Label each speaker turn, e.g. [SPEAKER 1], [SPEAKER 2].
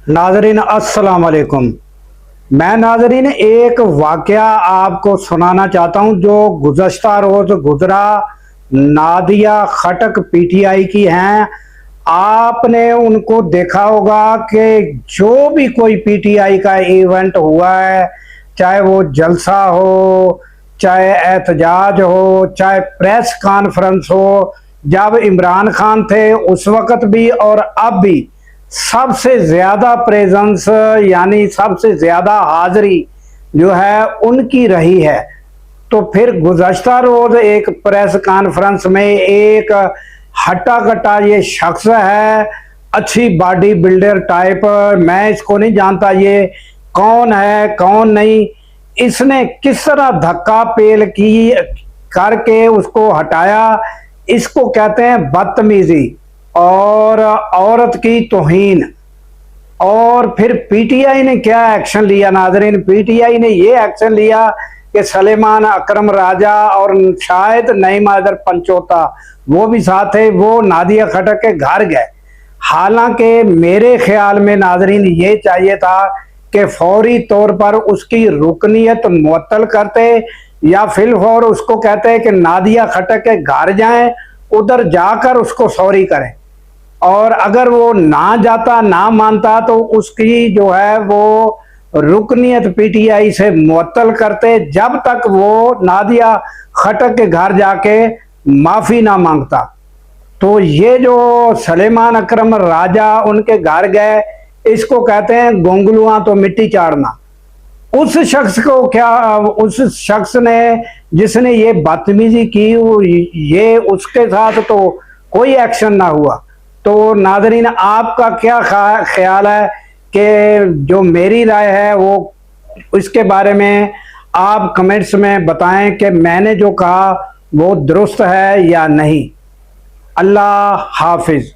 [SPEAKER 1] नाजरीन अस्सलाम वालेकुम। मैं नाजरीन एक वाकया आपको सुनाना चाहता हूं जो गुज़श्ता रोज गुजरा। नादिया खटक पीटीआई की हैं। आपने उनको देखा होगा कि जो भी कोई पीटीआई का इवेंट हुआ है, चाहे वो जलसा हो, चाहे एहतजाज हो, चाहे प्रेस कॉन्फ्रेंस हो, जब इमरान खान थे उस वक़्त भी और अब भी सबसे ज्यादा प्रेजेंस यानी सबसे ज्यादा हाजिरी जो है उनकी रही है। तो फिर गुज़श्ता रोज एक प्रेस कॉन्फ्रेंस में एक हट्टा कट्टा ये शख्स है, अच्छी बॉडी बिल्डर टाइप, मैं इसको नहीं जानता ये कौन है कौन नहीं, इसने किस तरह धक्का पेल की करके उसको हटाया। इसको कहते हैं बदतमीजी और औरत की तौहीन। और फिर पीटीआई ने क्या एक्शन लिया नाजरीन? पीटीआई ने ये एक्शन लिया कि सलेमान अकरम राजा और शायद नईम हैदर पंचोता वो भी साथ है, वो नादिया खटक के घर गए। हालांकि मेरे ख्याल में नाजरीन ये चाहिए था कि फौरी तौर पर उसकी रुकनीयत मुअत्तल करते या फिलफौर उसको कहते कि नादिया खटक के घर जाएं, उधर जाकर उसको सॉरी करें। और अगर वो ना जाता ना मानता तो उसकी जो है वो रुकनीयत पीटीआई से मुअत्तल करते जब तक वो नादिया खटक के घर जाके माफी ना मांगता। तो ये जो सलेमान अकरम राजा उनके घर गए, इसको कहते हैं गोंगलुआ तो मिट्टी चाड़ना। उस शख्स को क्या, उस शख्स ने जिसने ये बदतमीजी की, ये उसके साथ तो कोई एक्शन ना हुआ। तो नाजरीन आपका क्या ख्याल है कि जो मेरी राय है वो इसके बारे में आप कमेंट्स में बताएं कि मैंने जो कहा वो दुरुस्त है या नहीं। अल्लाह हाफिज।